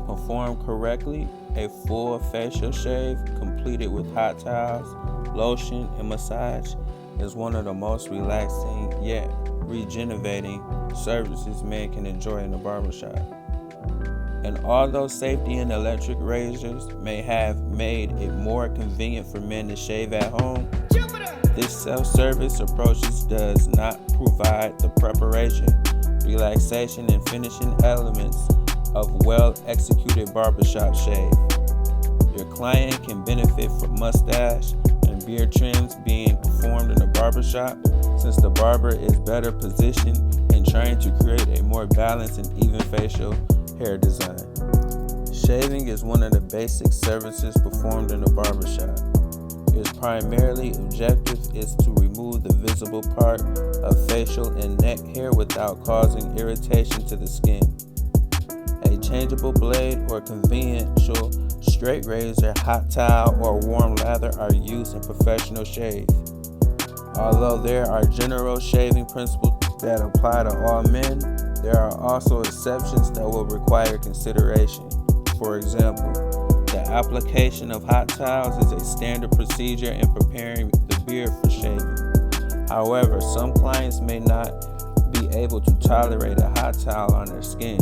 When performed correctly, a full facial shave completed with hot towels, lotion, and massage is one of the most relaxing yet regenerating services men can enjoy in the barbershop. And although safety and electric razors may have made it more convenient for men to shave at home, this self-service approach does not provide the preparation, relaxation, and finishing elements of well-executed barbershop shave. Your client can benefit from mustache and beard trims being performed in the barbershop, since the barber is better positioned and trained to create a more balanced and even facial hair design. Shaving is one of the basic services performed in the barbershop. Its primary objective is to remove the visible part of facial and neck hair without causing irritation to the skin. A changeable blade or conventional straight razor, hot towel, or warm lather are used in professional shave. Although there are general shaving principles that apply to all men, there are also exceptions that will require consideration. For example, the application of hot towels is a standard procedure in preparing the beard for shaving. However, some clients may not be able to tolerate a hot towel on their skin.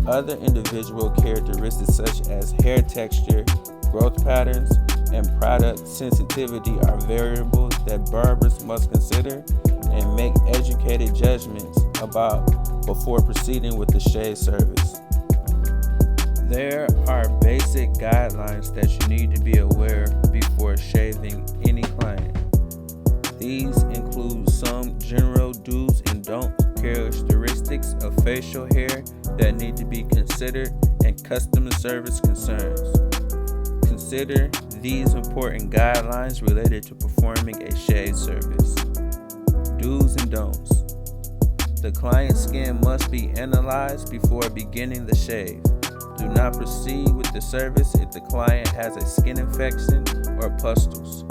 Other individual characteristics such as hair texture, growth patterns, and product sensitivity are variables that barbers must consider and make educated judgments about before proceeding with the shave service. There are basic guidelines that you need to be aware before shaving any client. These include some general do's and don'ts characteristics of facial hair that need to be considered and customer service concerns. Consider these important guidelines related to performing a shave service. Do's and don'ts. The client's skin must be analyzed before beginning the shave. Do not proceed with the service if the client has a skin infection or pustules.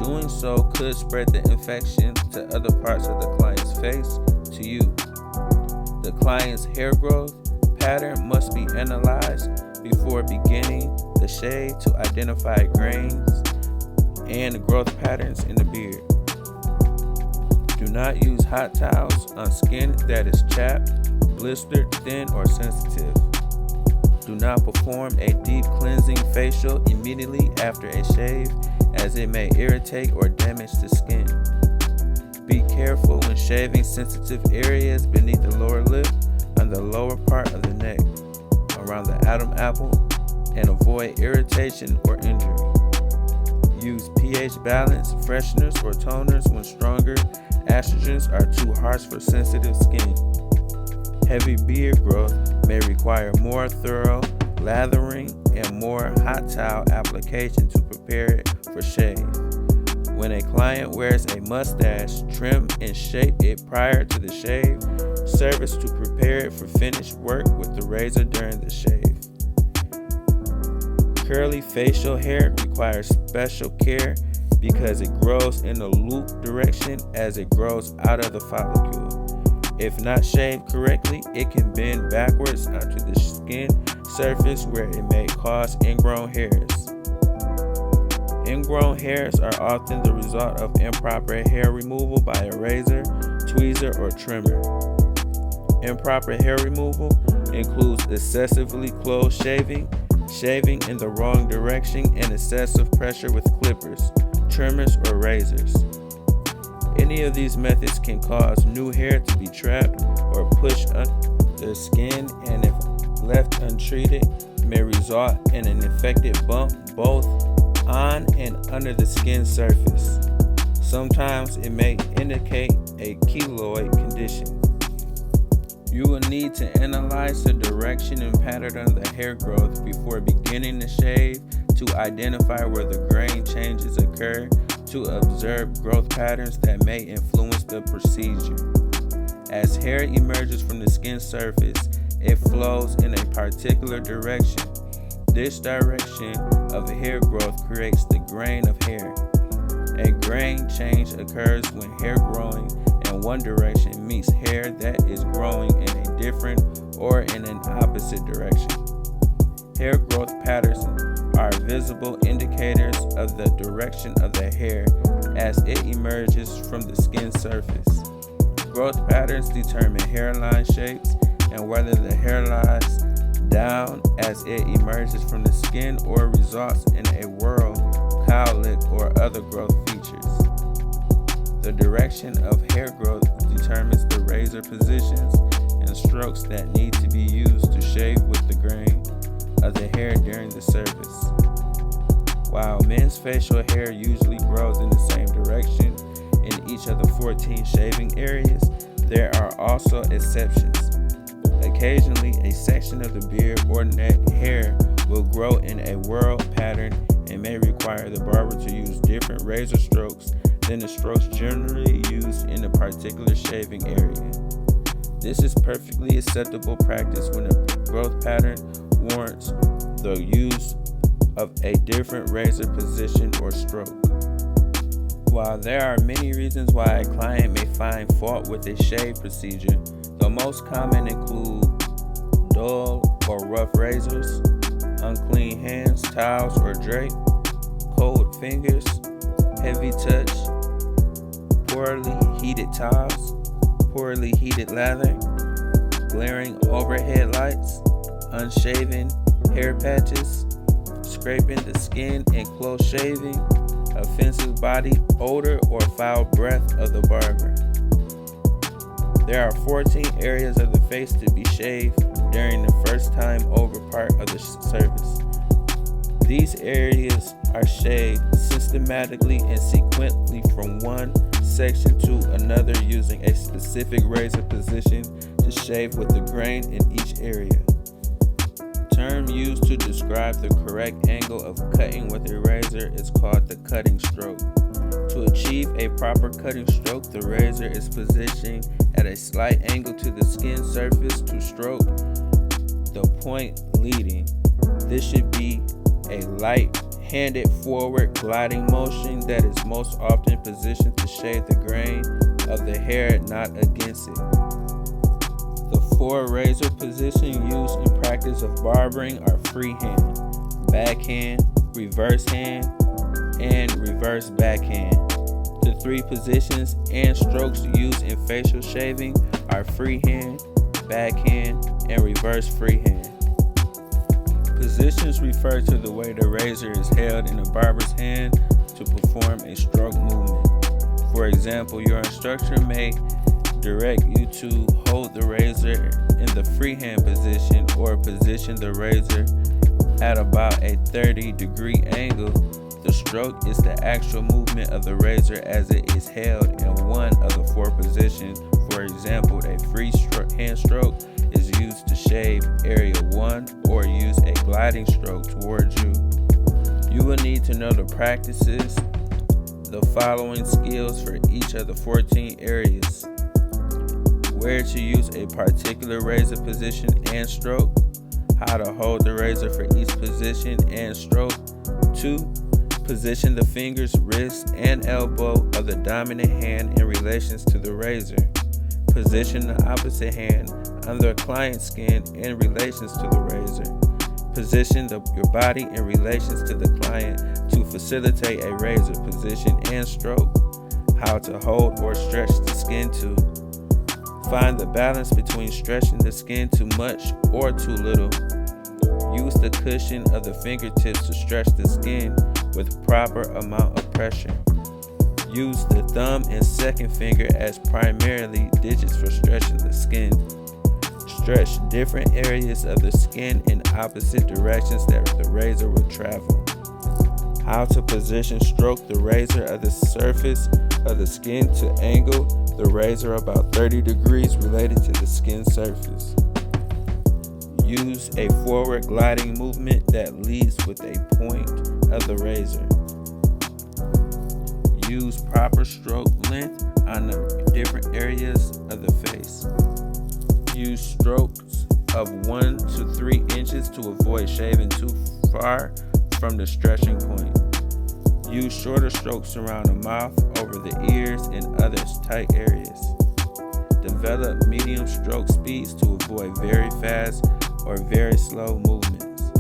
Doing so could spread the infection to other parts of the client's face to you. The client's hair growth pattern must be analyzed before beginning the shave to identify grains and growth patterns in the beard. Do not use hot towels on skin that is chapped, blistered, thin, or sensitive. Do not perform a deep cleansing facial immediately after a shave, as it may irritate or damage the skin. Be careful when shaving sensitive areas beneath the lower lip, on the lower part of the neck, around the Adam apple, and avoid irritation or injury. Use pH balance, fresheners, or toners when stronger estrogens are too harsh for sensitive skin. Heavy beard growth may require more thorough lathering and more hot towel application to prepare it for shave. When a client wears a mustache, trim and shape it prior to the shave service to prepare it for finished work with the razor during the shave. Curly facial hair requires special care because it grows in the loop direction as it grows out of the follicle. If not shaved correctly, it can bend backwards onto the skin surface where it may cause ingrown hairs. Ingrown hairs are often the result of improper hair removal by a razor, tweezer, or trimmer. Improper hair removal includes excessively close shaving, shaving in the wrong direction, and excessive pressure with clippers, trimmers, or razors. Any of these methods can cause new hair to be trapped or pushed under the skin, and if left untreated, may result in an infected bump both on and under the skin surface. Sometimes it may indicate a keloid condition. You will need to analyze the direction and pattern of the hair growth before beginning the shave to identify where the grain changes occur, to observe growth patterns that may influence the procedure. As hair emerges from the skin surface, it flows in a particular direction. This direction of hair growth creates the grain of hair. A grain change occurs when hair growing in one direction meets hair that is growing in a different or in an opposite direction. Hair growth patterns are visible indicators of the direction of the hair as it emerges from the skin surface. Growth patterns determine hairline shapes and whether the hair lies down as it emerges from the skin or results in a whorl, cowlick, or other growth features. The direction of hair growth determines the razor positions and strokes that need to be used to shave with the grain of the hair during the service. While men's facial hair usually grows in the same direction in each of the 14 shaving areas, there are also exceptions. Occasionally, a section of the beard or neck hair will grow in a whorl pattern and may require the barber to use different razor strokes than the strokes generally used in a particular shaving area. This is perfectly acceptable practice when a growth pattern warrants the use of a different razor position or stroke. While there are many reasons why a client may find fault with a shave procedure, the most common include dull or rough razors, unclean hands, towels or drape, cold fingers, heavy touch, poorly heated towels, poorly heated lather, glaring overhead lights, unshaven hair patches, scraping the skin and close shaving, offensive body odor or foul breath of the barber. There are 14 areas of the face to be shaved during the first time over part of the service. These areas are shaved systematically and sequentially from one section to another using a specific razor position to shave with the grain in each area. Term used to describe the correct angle of cutting with a razor is called the cutting stroke. To achieve a proper cutting stroke, the razor is positioned at a slight angle to the skin surface to stroke the point leading. This should be a light-handed forward gliding motion that is most often positioned to shave the grain of the hair, not against it. The 4 razor positions used in practice of barbering are freehand, backhand, reverse hand, and reverse backhand. The 3 positions and strokes used in facial shaving are freehand, backhand, and reverse freehand. Positions refer to the way the razor is held in a barber's hand to perform a stroke movement. For example, your instructor may direct you to hold the razor in the freehand position or position the razor at about a 30-degree angle. The stroke is the actual movement of the razor as it is held in one of the 4 positions. For example, a free hand stroke is used to shave area 1 or use a gliding stroke towards you. You will need to know the practices, the following skills for each of the 14 areas: where to use a particular razor position and stroke, how to hold the razor for each position and stroke. 2. Position the fingers, wrist, and elbow of the dominant hand in relations to the razor. Position the opposite hand under the client's skin in relations to the razor. Position your body in relations to the client to facilitate a razor position and stroke. How to hold or stretch the skin to. Find the balance between stretching the skin too much or too little. Use the cushion of the fingertips to stretch the skin with proper amount of pressure. Use the thumb and second finger as primarily digits for stretching the skin. Stretch different areas of the skin in opposite directions that the razor will travel. How to position stroke the razor of the surface of the skin to angle the razor about 30 degrees related to the skin surface. Use a forward gliding movement that leads with a point of the razor. Use proper stroke length on the different areas of the face. Use strokes of 1 to 3 inches to avoid shaving too far from the stretching point. Use shorter strokes around the mouth, over the ears, and other tight areas. Develop medium stroke speeds to avoid very fast or very slow movements.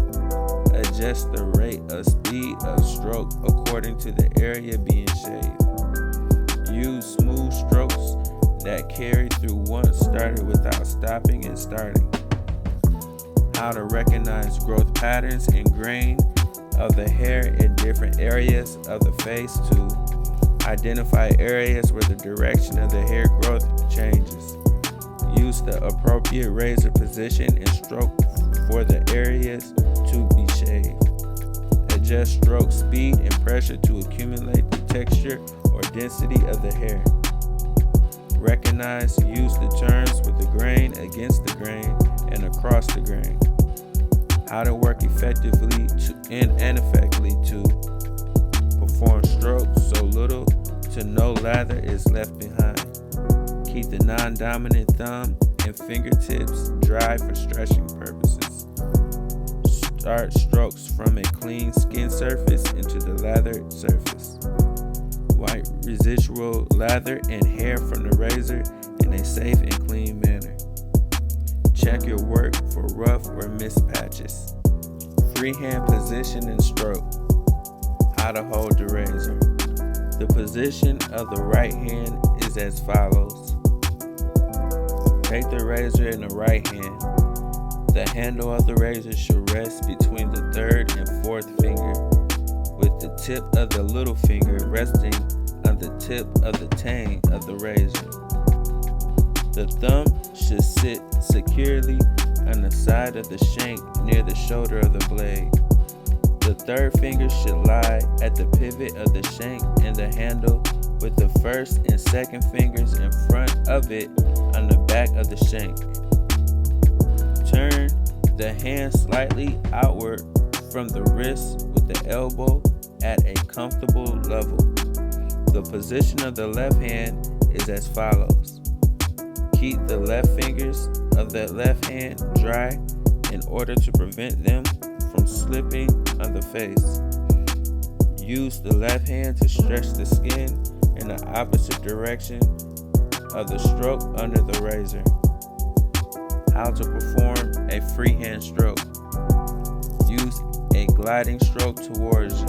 Adjust the rate of speed of stroke according to the area being shaved. Use smooth strokes that carry through once started without stopping and starting. How to recognize growth patterns and grain of the hair in different areas of the face. To identify areas where the direction of the hair growth changes. Use the appropriate razor position and stroke for the areas to be shaved. Adjust stroke speed and pressure to accumulate the texture or density of the hair. Recognize, use the turns with the grain, against the grain, and across the grain. How to work effectively and effectively to perform strokes so little to no lather is left behind. Keep the non-dominant thumb and fingertips dry for stretching purposes. Start strokes from a clean skin surface into the lathered surface. Wipe residual lather and hair from the razor in a safe and clean manner. Check your work for rough or missed patches. Freehand position and stroke. How to hold the razor. The position of the right hand is as follows. Take the razor in the right hand. The handle of the razor should rest between the third and fourth finger, with the tip of the little finger resting on the tip of the tang of the razor. The thumb should sit securely on the side of the shank near the shoulder of the blade. The third finger should lie at the pivot of the shank and the handle, with the first and second fingers in front of it on the back of the shank. Turn the hand slightly outward from the wrist with the elbow at a comfortable level. The position of the left hand is as follows. Keep the left fingers of the left hand dry in order to prevent them from slipping on the face. Use the left hand to stretch the skin in the opposite direction of the stroke under the razor. How to perform a freehand stroke. Use a gliding stroke towards you.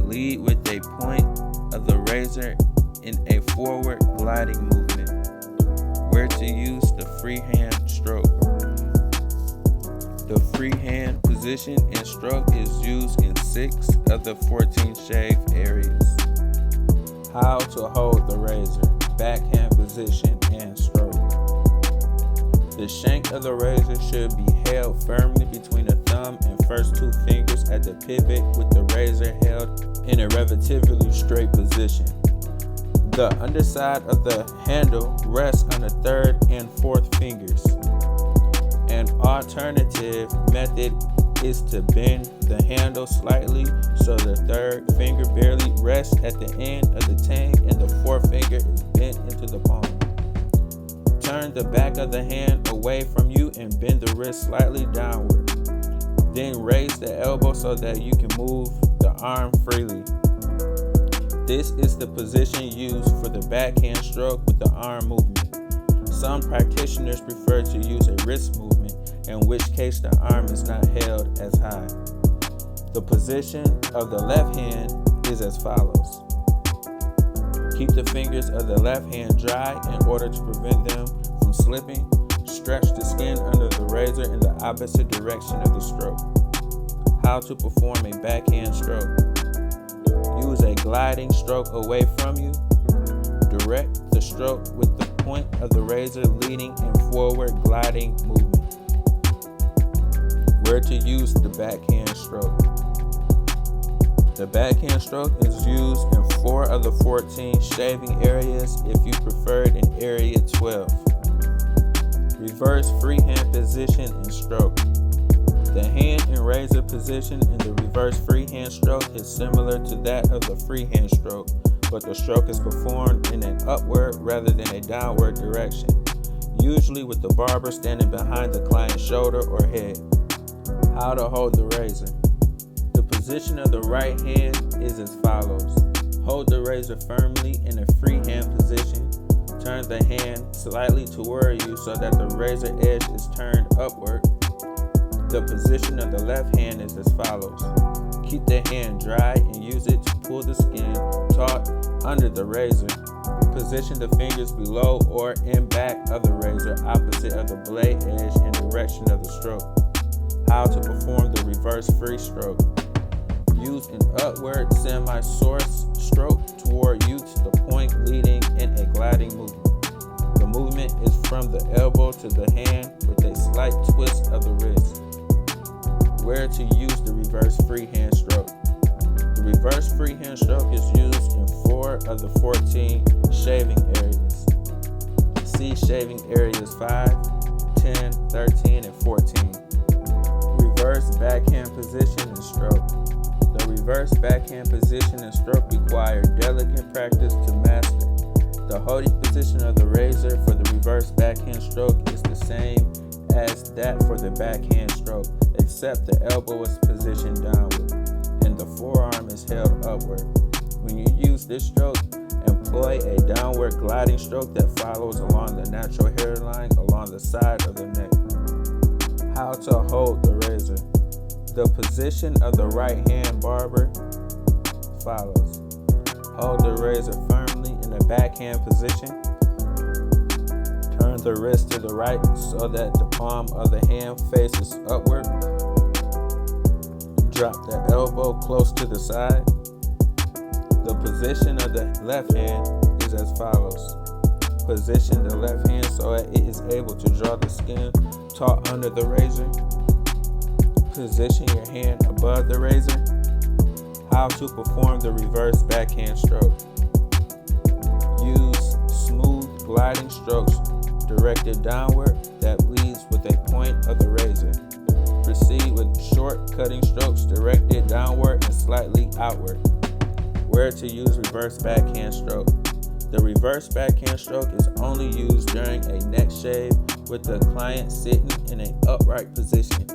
Lead with a point of the razor in a forward gliding movement. Where to use the freehand stroke. The freehand position and stroke is used in 6 of the 14 shave areas. How to hold the razor, backhand position, and stroke. The shank of the razor should be held firmly between the thumb and first 2 fingers at the pivot, with the razor held in a relatively straight position. The underside of the handle rests on the 3rd and 4th fingers. An alternative method is to bend the handle slightly so the 3rd finger barely rests at the end of the tang and the 4th finger is bent into the palm. Turn the back of the hand away from you and bend the wrist slightly downward. Then raise the elbow so that you can move the arm freely. This is the position used for the backhand stroke with the arm movement. Some practitioners prefer to use a wrist movement, in which case the arm is not held as high. The position of the left hand is as follows. Keep the fingers of the left hand dry in order to prevent them from slipping. Stretch the skin under the razor in the opposite direction of the stroke. How to perform a backhand stroke. Use a gliding stroke away from you. Direct the stroke with the point of the razor leading in forward gliding movement. Where to use the backhand stroke. The backhand stroke is used in 4 of the 14 shaving areas if you prefer it in area 12. Reverse freehand position and stroke. The hand and razor position in the reverse freehand stroke is similar to that of the freehand stroke, but the stroke is performed in an upward rather than a downward direction, usually with the barber standing behind the client's shoulder or head. How to hold the razor. The position of the right hand is as follows. Hold the razor firmly in a freehand position. Turn the hand slightly toward you so that the razor edge is turned upward. The position of the left hand is as follows. Keep the hand dry and use it to pull the skin taut under the razor. Position the fingers below or in back of the razor, opposite of the blade edge and direction of the stroke. How to perform the reverse free stroke. Use an upward semi-source stroke toward you to the point, leading in a gliding movement. The movement is from the elbow to the hand with a slight twist of the wrist. Where to use the reverse freehand stroke. The reverse freehand stroke is used in 4 of the 14 shaving areas. See shaving areas 5, 10, 13, and 14. Reverse backhand position and stroke. The reverse backhand position and stroke require delicate practice to master. The holding position of the razor for the reverse backhand stroke is the same as that for the backhand stroke, except the elbow is positioned downward and the forearm is held upward. When you use this stroke, employ a downward gliding stroke that follows along the natural hairline along the side of the neck. How to hold the razor. The position of the right hand barber follows. Hold the razor firmly in the backhand position. Turn the wrist to the right so that the palm of the hand faces upward. Drop the elbow close to the side. The position of the left hand is as follows. Position the left hand so that it is able to draw the skin taut under the razor. Position your hand above the razor. How to perform the reverse backhand stroke. Use smooth gliding strokes directed downward that leads with a point of the razor. Proceed with short cutting strokes directed downward and slightly outward. Where to use reverse backhand stroke. The reverse backhand stroke is only used during a neck shave with the client sitting in an upright position.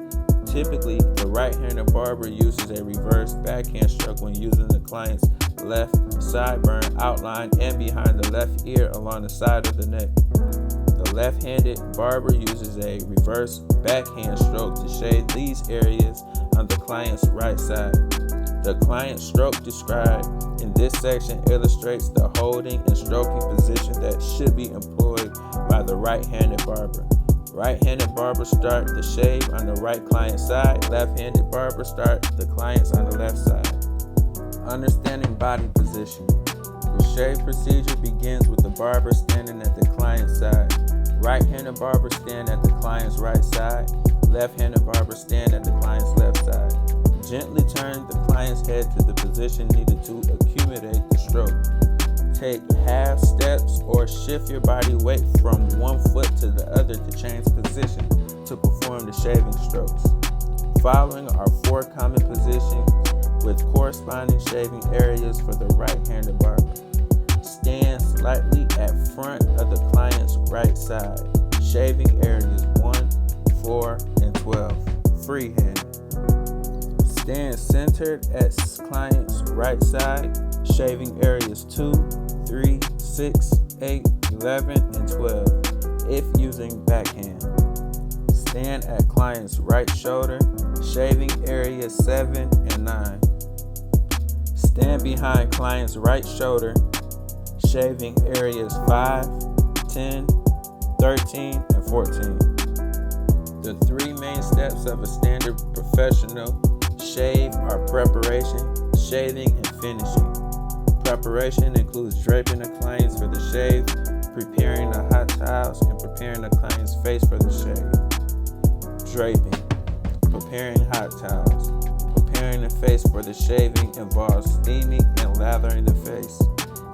Typically, the right-handed barber uses a reverse backhand stroke when using the client's left sideburn outline and behind the left ear along the side of the neck. The left-handed barber uses a reverse backhand stroke to shave these areas on the client's right side. The client stroke described in this section illustrates the holding and stroking position that should be employed by the right-handed barber. Right-handed barber start the shave on the right client side. Left-handed barber start the clients on the left side. Understanding body position. The shave procedure begins with the barber standing at the client's side. Right-handed barber stand at the client's right side. Left-handed barber stand at the client's left side. Gently turn the client's head to the position needed to accumulate the stroke. Take half steps or shift your body weight from one foot to the other to change position to perform the shaving strokes. Following are 4 common positions with corresponding shaving areas for the right-handed barber. Stand slightly at front of the client's right side. Shaving areas 1, 4, and 12. Freehand. Stand centered at client's right side. Shaving areas 2, 3, 6, 8, 11, and 12 if using backhand. Stand at client's right shoulder. Shaving areas 7 and 9. Stand behind client's right shoulder. Shaving areas 5, 10, 13, and 14. The 3 main steps of a standard professional shave are preparation, shaving, and finishing. Preparation includes draping the clients for the shave, preparing the hot towels, and preparing the client's face for the shave. Draping. Preparing hot towels. Preparing the face for the shaving involves steaming and lathering the face.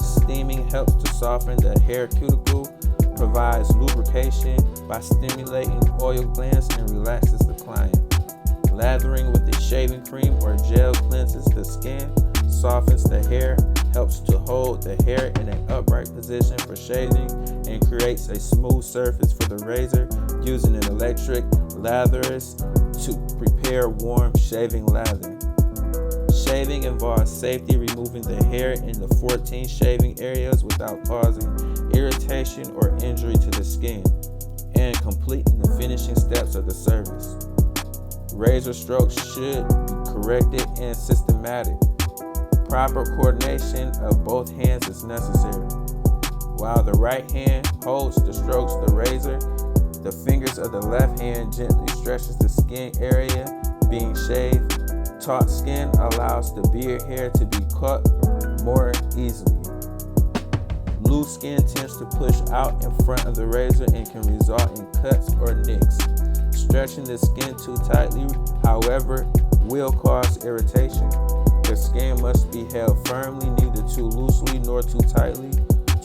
Steaming helps to soften the hair cuticle, provides lubrication by stimulating oil glands, and relaxes the client. Lathering with the shaving cream or gel cleanses the skin, softens the hair, helps to hold the hair in an upright position for shaving, and creates a smooth surface for the razor using an electric latherist to prepare warm shaving lather. Shaving involves safely removing the hair in the 14 shaving areas without causing irritation or injury to the skin, and completing the finishing steps of the service. Razor strokes should be corrected and systematic. Proper coordination of both hands is necessary. While the right hand holds the strokes the razor, the fingers of the left hand gently stretches the skin area being shaved. Taut skin allows the beard hair to be cut more easily. Loose skin tends to push out in front of the razor and can result in cuts or nicks. Stretching the skin too tightly, however, will cause irritation. The skin must be held firmly, neither too loosely nor too tightly,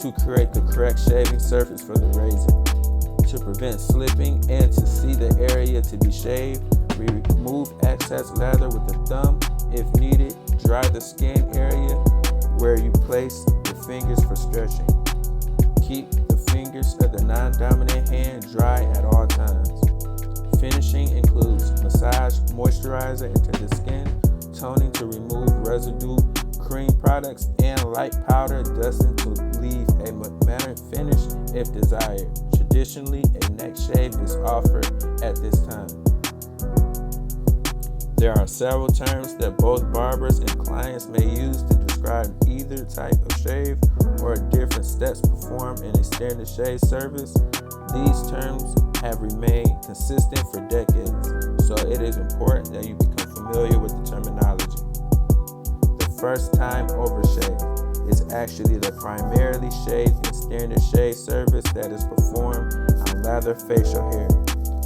to create the correct shaving surface for the razor. To prevent slipping and to see the area to be shaved, remove excess lather with the thumb. If needed, dry the skin area where you place the fingers for stretching. Keep the fingers of the non-dominant hand dry at all times. Finishing includes massage moisturizer into the skin, toning to remove residue, cream products, and light powder dusting to leave a matte finish if desired. Traditionally, a neck shave is offered at this time. There are several terms that both barbers and clients may use to describe either type of shave or different steps performed in a standard shave service. These terms have remained consistent for decades, so it is important that you become familiar with the terminology. The first time over shave is actually the primarily shaved and standard shave service that is performed on lather facial hair.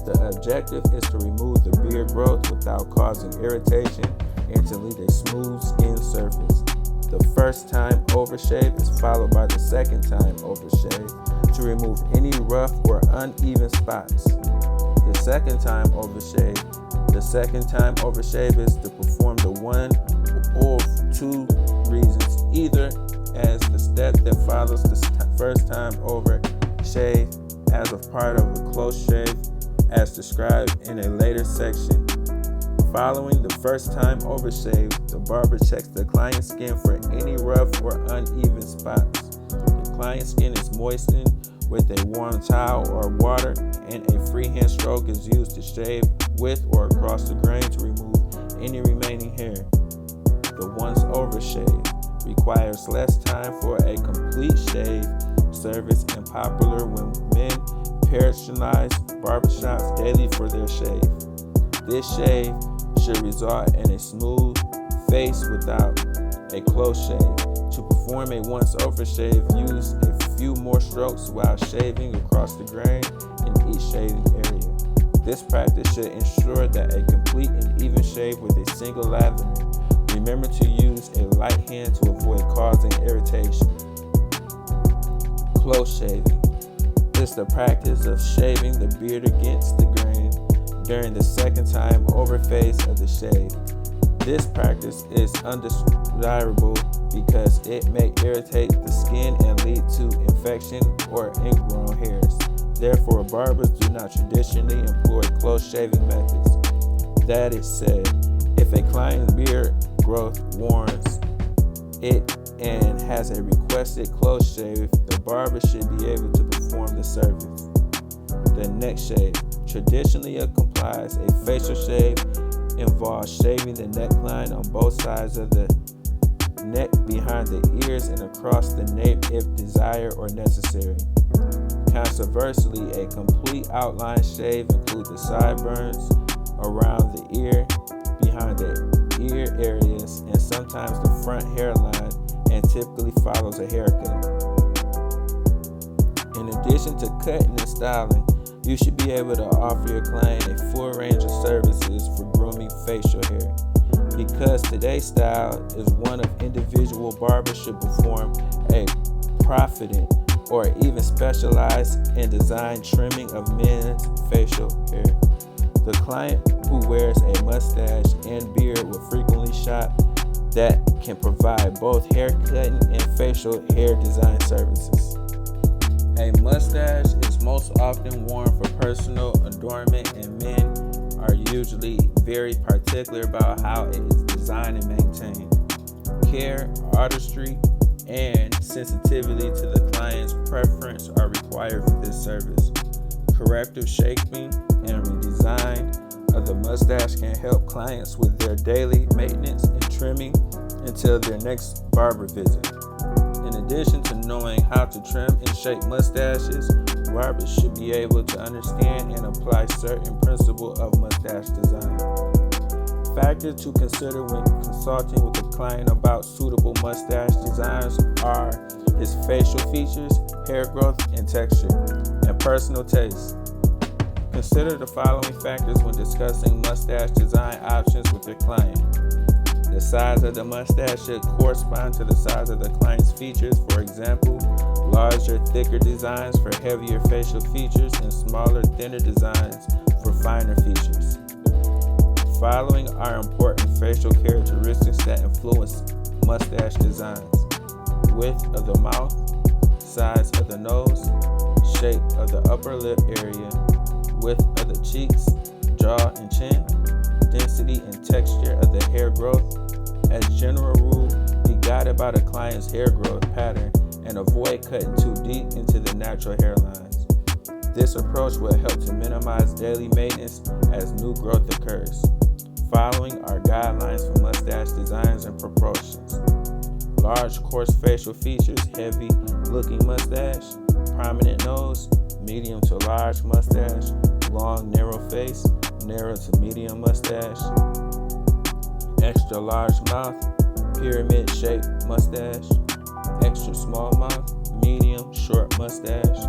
The objective is to remove the beard growth without causing irritation and to leave a smooth skin surface. The first time over shave is followed by the second time over shave to remove any rough or uneven spots. The second time over shave is to perform the one or two reasons, either as the step that follows the first time over shave as a part of a close shave as described in a later section. Following the first time over shave, the barber checks the client's skin for any rough or uneven spots. The client's skin is moistened with a warm towel or water, and a freehand stroke is used to shave with or across the grain to remove any remaining hair. The once over shave requires less time for a complete shave service and popular when men patronize barbershops daily for their shave. This shave should result in a smooth face without a close shave. To perform a once over shave, use a few more strokes while shaving across the grain in each shaving area. This practice should ensure that a complete and even shave with a single lather. Remember to use a light hand to avoid causing irritation. Close shaving is the practice of shaving the beard against the grain during the second time over phase of the shave. This practice is undesirable because it may irritate the skin and lead to infection or ingrown hairs. Therefore, barbers do not traditionally employ close shaving methods. That is said, if a client's beard growth warrants it and has a requested close shave, the barber should be able to perform the service. The neck shave traditionally complies. A facial shave involves shaving the neckline on both sides of the neck, behind the ears, and across the nape if desired or necessary. Conversely, a complete outline shave includes the sideburns around the ear, behind the ear areas, and sometimes the front hairline, and typically follows a haircut. In addition to cutting and styling, you should be able to offer your client a full range of services for grooming facial hair. Because today's style is one of individual barbers should perform a proficient or even specialized and designed trimming of men's facial hair. The client who wears a mustache and beard will frequently shop that can provide both hair cutting and facial hair design services. A mustache is most often worn for personal adornment, and men are usually very particular about how it is designed and maintained. Care, artistry, and sensitivity to the client's preference are required for this service. Corrective shaping and redesign of The mustache can help clients with their daily maintenance and trimming until their next barber visit. In addition to knowing how to trim and shape mustaches, barbers should be able to understand and apply certain principles of mustache design. Factors to consider when consulting with a client about suitable mustache designs are his facial features, hair growth and texture, and personal taste. Consider the following factors when discussing mustache design options with your client. The size of the mustache should correspond to the size of the client's features. For example, larger, thicker designs for heavier facial features and smaller, thinner designs for finer features. Following are important facial characteristics that influence mustache designs: width of the mouth, size of the nose, shape of the upper lip area, width of the cheeks, jaw and chin, density and texture of the hair growth. As general rule, be guided by the client's hair growth pattern and avoid cutting too deep into the natural hairlines. This approach will help to minimize daily maintenance as new growth occurs. Following are guidelines for mustache designs and proportions: large, coarse facial features, heavy looking mustache, prominent nose, medium to large mustache, long, narrow face, narrow to medium mustache, extra large mouth, pyramid shaped mustache, extra small mouth, medium, short mustache,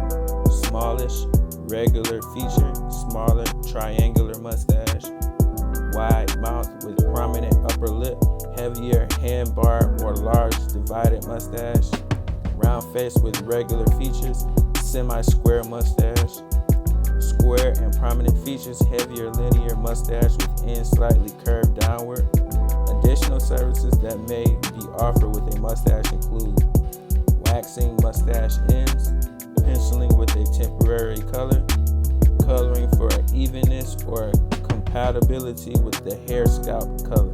smallish, regular feature, smaller, triangular mustache, wide mouth with prominent upper lip, heavier handbar or large divided mustache, round face with regular features, semi-square mustache, square and prominent features, heavier linear mustache with ends slightly curved downward. Additional services that may be offered with a mustache include waxing mustache ends, penciling with a temporary color, coloring for evenness or compatibility with the hair scalp color.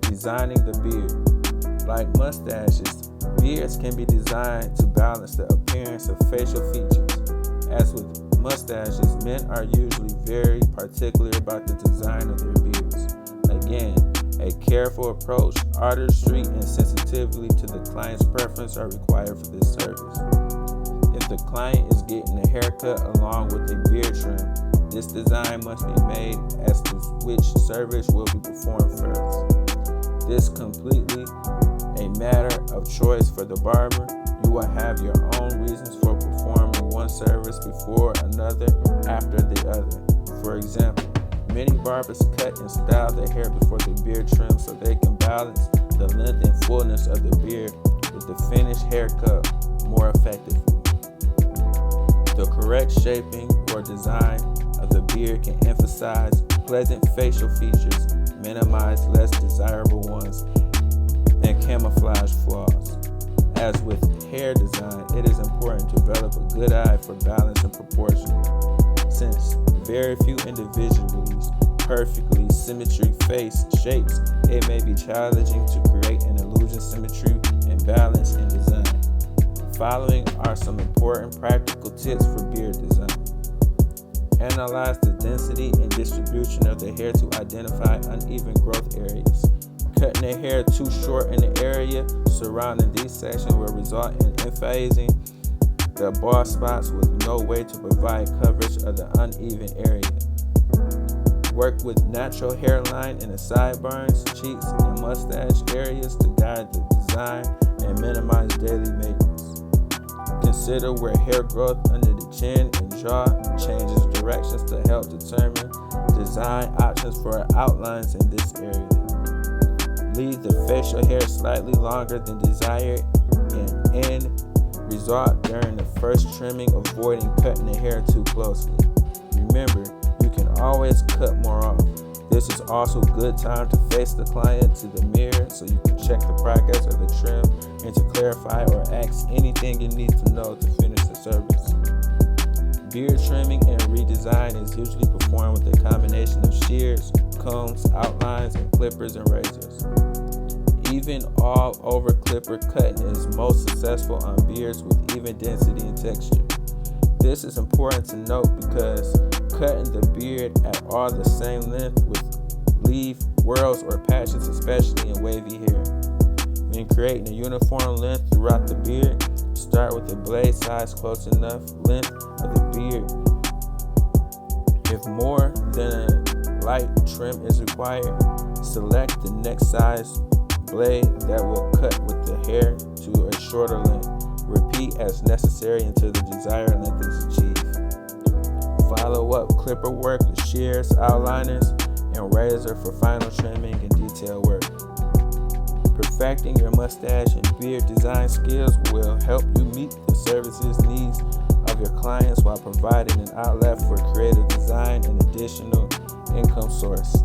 Designing the beard. Like mustaches, beards can be designed to balance the appearance of facial features. As with mustaches, men are usually very particular about the design of their beards. Again, a careful approach, artistry, and sensitivity to the client's preference are required for this service. If the client is getting a haircut along with a beard trim, this design must be made as to which service will be performed first. This is completely a matter of choice for the barber. You will have your own reasons for performing one service before another after the other. For example, many barbers cut and style their hair before the beard trim so they can balance the length and fullness of the beard with the finished haircut more effectively. The correct shaping or design of the beard can emphasize pleasant facial features, minimize less desirable ones, and camouflage flaws. As with hair design, it is important to develop a good eye for balance and proportion. Since very few individuals perfectly symmetry face shapes, it may be challenging to create an illusion symmetry and balance in design. Following are some important practical tips for beard design. Analyze the density and distribution of the hair to identify uneven growth areas. Cutting the hair too short in the area surrounding these sections will result in emphasizing the bald spots with no way to provide coverage of the uneven area. Work with natural hairline in the sideburns, cheeks, and mustache areas to guide the design and minimize daily maintenance. Consider where hair growth under the chin and jaw changes directions to help determine design options for outlines in this area. Leave the facial hair slightly longer than desired and end result during the first trimming, avoiding cutting the hair too closely. Remember, you can always cut more off. This is also a good time to face the client to the mirror so you can check the progress of the trim and to clarify or ask anything you need to know to finish the service. Beard trimming and redesign is usually performed with a combination of shears, combs, outlines, and clippers and razors. Even all-over clipper cutting is most successful on beards with even density and texture. This is important to note because cutting the beard at all the same length with leaf, whorls, or patches, especially in wavy hair. When creating a uniform length throughout the beard, start with the blade size close enough length of the beard. If more than a light trim is required, select the next size blade that will cut with the hair to a shorter length. Repeat as necessary until the desired length is achieved. Follow up clipper work with shears, outliners, and razor for final trimming and detail work. Perfecting your mustache and beard design skills will help you meet the services needs of your clients while providing an outlet for creative design and additional income source.